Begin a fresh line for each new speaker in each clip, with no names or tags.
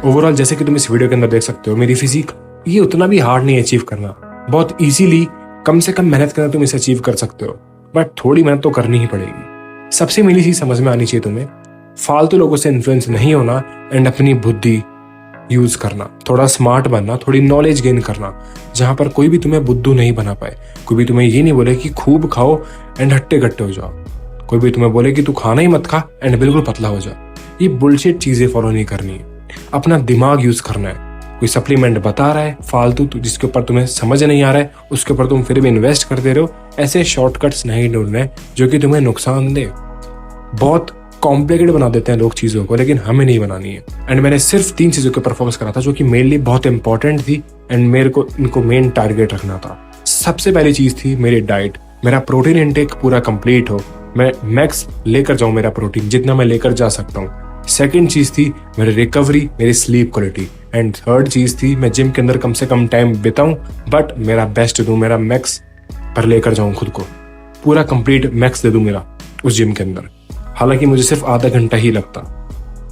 Overall जैसे कि तुम इस वीडियो के अंदर देख सकते हो, मेरी फिजिक ये उतना भी हार्ड नहीं है अचीव करना। बहुत इजीली कम से कम मेहनत करना तुम इसे अचीव कर सकते हो, बट थोड़ी मेहनत तो करनी ही पड़ेगी। सबसे मेरी चीज समझ में आनी चाहिए तुम्हें, फालतू लोगों से इन्फ्लुएंस नहीं होना एंड अपनी बुद्धि यूज करना, थोड़ा स्मार्ट बनना, थोड़ी नॉलेज गेन करना, जहां पर कोई भी तुम्हें बुद्धू नहीं बना पाए। कोई भी तुम्हें ये नहीं बोले कि खूब खाओ एंड हट्टे कट्टे हो जाओ। कोई भी तुम्हें बोले कि तू खाना ही मत खा एंड बिल्कुल पतला हो जा। ये बुलशिट चीजें फॉलो नहीं करनी है। अपना दिमाग यूज करना है। कोई सप्लीमेंट बता रहा है फालतू जिसके ऊपर तुम्हें समझ नहीं आ रहा है, उसके ऊपर तुम फिर भी इन्वेस्ट कर दे रहे हो। ऐसे शॉर्टकट्स नहीं ढूंढने जो कि तुम्हें नुकसान दे। बहुत कॉम्प्लिकेटेड बना देते हैं लोग चीजों को, लेकिन हमें नहीं बनानी है। एंड मैंने सिर्फ 3 चीजों के ऊपर फोकस करा था जो कि मेरे लिए बहुत इंपॉर्टेंट थी एंड मेरे को इनको मेन टारगेट रखना था। सबसे पहली चीज थी मेरी डाइट। मेरा प्रोटीन इनटेक पूरा कंप्लीट हो, मैं मैक्स लेकर जाऊं मेरा प्रोटीन जितना मैं लेकर जा सकता हूँ। सेकंड चीज थी मेरी रिकवरी, मेरी स्लीप क्वालिटी। एंड थर्ड चीज थी मैं जिम के अंदर कम से कम टाइम बिताऊं, बट मेरा बेस्ट दूं, मेरा मैक्स पर लेकर जाऊं खुद को, पूरा कंप्लीट मैक्स दे दूं मेरा उस जिम के अंदर। हालांकि मुझे सिर्फ आधा घंटा ही लगता,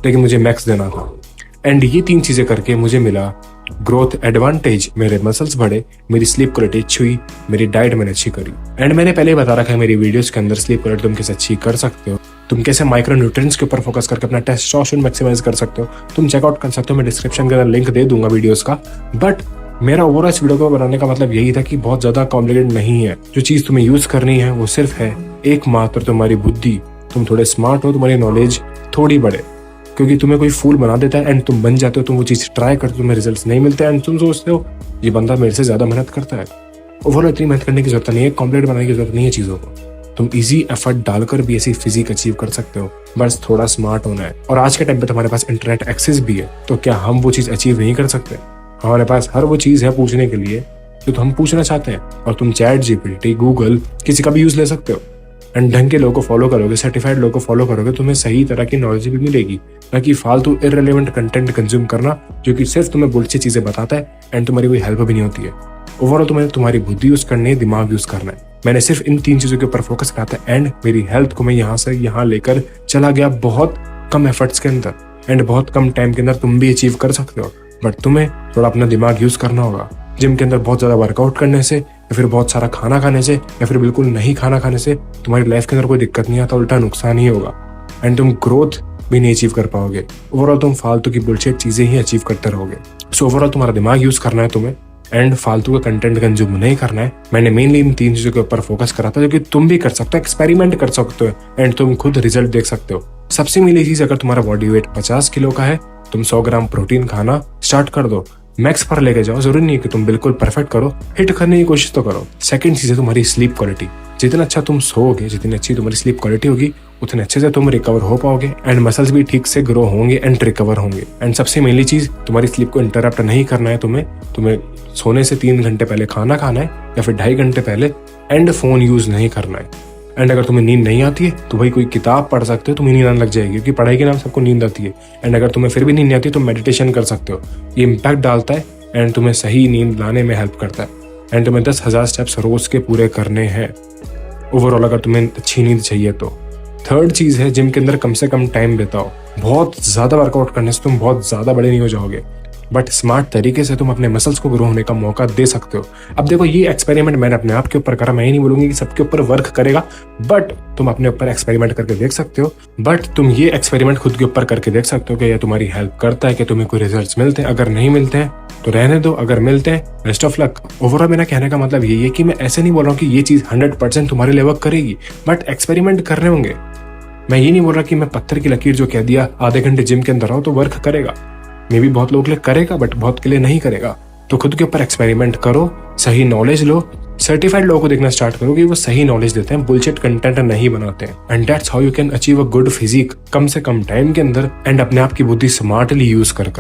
लेकिन मुझे मैक्स देना था। एंड ये 3 चीजें करके मुझे मिला ग्रोथ एडवांटेज। मेरे मसल्स बढ़े, मेरी स्लीप क्वालिटी अच्छी हुई, मेरी डाइट मैंने अच्छी करी। एंड मैंने पहले ही बता रखा है मेरी वीडियोस के अंदर स्लीप क्वालिटी तुम कैसे अच्छी कर सकते हो, तुम कैसे माइक्रो न्यूट्रिएंट्स के ऊपर फोकस करके अपना टेस्टोस्टेरोन मैक्सिमाइज कर सकते हो। तुम चेकआउट कर सकते हो, मैं डिस्क्रिप्शन के अंदर लिंक दे दूंगा वीडियोस का। बट मेरा ओवरऑल इस वीडियो को बनाने का मतलब यही था कि बहुत ज्यादा कॉम्प्लिकेटेड नहीं है। जो चीज तुम्हें यूज करनी है वो सिर्फ है एकमात्र तुम्हारी बुद्धि। तुम थोड़े स्मार्ट हो, तुम्हारी नॉलेज थोड़ी बढ़े, क्योंकि तुम्हें कोई फूल बना देता है एंड तुम बन जाते हो। तुम वो चीज ट्राई करते हो, तुम्हें रिजल्ट्स नहीं मिलते एंड तुम सोचते हो ये बंदा मेरे से ज्यादा मेहनत करता है। ओवरऑल इतनी मेहनत करने की जरूरत नहीं है, कॉम्प्लिकेट बनाने की जरूरत नहीं है चीजों को। तुम इजी एफर्ट डालकर भी ऐसी फिजिक अचीव कर सकते हो, बस थोड़ा स्मार्ट होना है। और आज के टाइम पे तुम्हारे पास इंटरनेट एक्सेस भी है, तो क्या हम वो चीज अचीव नहीं कर सकते? हमारे पास हर वो चीज है पूछने के लिए जो हम पूछना चाहते हैं। और तुम चैट जीपीटी, गूगल, किसी का भी यूज ले सकते हो। एंड ढंग के लोगों को फॉलो करोगे, सर्टिफाइड लोगों को फॉलो करोगे, तुम्हें सही तरह की नॉलेज भी मिलेगी, ना कि फालतू इररिलेवेंट कंटेंट कंज्यूम करना जो कि सिर्फ तुम्हें बुलशिट चीजें बताता है एंड तुम्हारी कोई हेल्प भी नहीं होती है। ओवरऑल तुम्हें तुम्हारी बुद्धि यूज करनी है, दिमाग यूज करना है। मैंने सिर्फ इन 3 चीजों के ऊपर फोकस करा था एंड मेरी हेल्थ को मैं यहाँ से यहाँ लेकर चला गया बहुत कम एफर्ट्स के अंदर एंड बहुत कम टाइम के अंदर तुम भी अचीव कर सकते हो। बट तुम्हें थोड़ा अपना दिमाग यूज करना होगा। जिम के अंदर बहुत ज्यादा वर्कआउट करने से या फिर बहुत सारा खाना खाने से या फिर बिल्कुल नहीं खाना खाने से तुम्हारी लाइफ के अंदर कोई दिक्कत नहीं आता, उल्टा नुकसान ही होगा एंड तुम ग्रोथ भी नहीं अचीव कर पाओगे। ओवरऑल तुम फालतू की बुलशिट चीजें ही अचीव करते रहोगे। सो ओवरऑल तुम्हारा दिमाग यूज करना है तुम्हें एंड फालतू का कंटेंट कंज्यूम नहीं करना है। मैंने मेनली इन 3 चीजों के ऊपर फोकस करा था जो कि तुम भी कर सकते हो, एक्सपेरिमेंट कर सकते हो एंड तुम खुद रिजल्ट देख सकते हो। सबसे मेनली चीज, अगर तुम्हारा बॉडी वेट 50 किलो का है, तुम 100 ग्राम प्रोटीन खाना स्टार्ट कर दो, मैक्स पर लेके जाओ। जरूरी नहीं है कि तुम बिल्कुल परफेक्ट करो, हिट करने की कोशिश तो करो। सेकंड चीज है तुम्हारी स्लीप क्वालिटी। जितना अच्छा तुम सोओगे, जितनी अच्छी तुम्हारी स्लीप क्वालिटी होगी, उतने अच्छे से तुम रिकवर हो पाओगे एंड मसल्स भी ठीक से ग्रो होंगे एंड रिकवर होंगे। एंड सबसे मेनली चीज, तुम्हारी स्लीप को इंटरप्ट नहीं करना है। तुम्हें सोने से 3 घंटे पहले खाना खाना है या फिर 2.5 घंटे पहले एंड फोन यूज नहीं करना है। एंड अगर तुम्हें नींद नहीं आती है तो भाई कोई किताब पढ़ सकते हो, तुम्हें नींद आने लग जाएगी, क्योंकि पढ़ाई के नाम सबको नींद आती है। एंड अगर तुम्हें फिर भी नींद नहीं आती तो मेडिटेशन कर सकते हो। ये इम्पैक्ट डालता है एंड तुम्हें सही नींद लाने में हेल्प करता है। एंड तुम्हें 10,000 स्टेप्स रोज के पूरे करने हैं ओवरऑल, अगर तुम्हें अच्छी नींद चाहिए तो। थर्ड चीज है जिम के अंदर कम से कम टाइम बिताओ। बहुत ज्यादा वर्कआउट करने से तुम बहुत ज्यादा बड़े नहीं हो जाओगे, बट स्मार्ट तरीके से तुम अपने मसल्स को ग्रो होने का मौका दे सकते हो। अब देखो, ये एक्सपेरिमेंट मैंने अपने आप के ऊपर करा, मैं ही नहीं बोलूंगी कि सबके ऊपर वर्क करेगा, बट तुम अपने ऊपर एक्सपेरिमेंट करके देख सकते हो। बट तुम ये एक्सपेरिमेंट खुद के ऊपर करके देख सकते हो कि यह तुम्हारी हेल्प करता है, कि तुम्हें कोई रिजल्ट्स मिलते हैं। अगर नहीं मिलते हैं तो रहने दो, अगर मिलते हैं बेस्ट ऑफ लक। ओवरऑल मेरा कहने का मतलब यही है कि मैं ऐसे नहीं बोल रहा हूँ कि ये चीज 100% तुम्हारे लिए वर्क करेगी, बट एक्सपेरिमेंट कर रहे होंगे। मैं ये नहीं बोल रहा कि मैं पत्थर की लकीर जो कह दिया आधे घंटे जिम के अंदर रहो तो वर्क करेगा। मे भी बहुत लोगों के लिए करेगा, बट बहुत के लिए नहीं करेगा। तो खुद के ऊपर एक्सपेरिमेंट करो, सही नॉलेज लो, सर्टिफाइड लोगों को देखना स्टार्ट करो कि वो सही नॉलेज देते हैं, बुलशिट कंटेंट नहीं बनाते हैं। And that's how you can achieve a good physique कम से कम टाइम के अंदर एंड अपने आप की बुद्धि स्मार्टली यूज कर।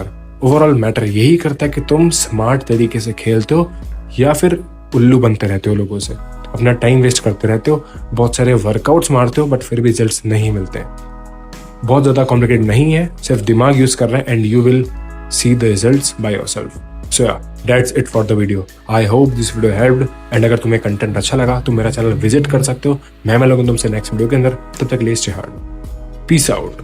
ओवरऑल मैटर यही करता है कि तुम स्मार्ट तरीके से खेलते हो या फिर उल्लू बनते रहते हो, लोगों से अपना टाइम वेस्ट करते रहते हो, बहुत सारे वर्कआउट्स मारते हो, बट फिर भी रिजल्ट्स नहीं मिलते। बहुत ज्यादा कॉम्प्लिकेटेड नहीं है, सिर्फ दिमाग यूज कर रहे हैं and you will see the results by yourself. So yeah, that's it for the video. I hope this video helped. And अगर तुम्हें कंटेंट अच्छा लगा तो मेरा चैनल विजिट कर सकते हो। मैं मिलूंगा तुमसे नेक्स्ट वीडियो के अंदर, तब तक के लिए stay hard. Peace out.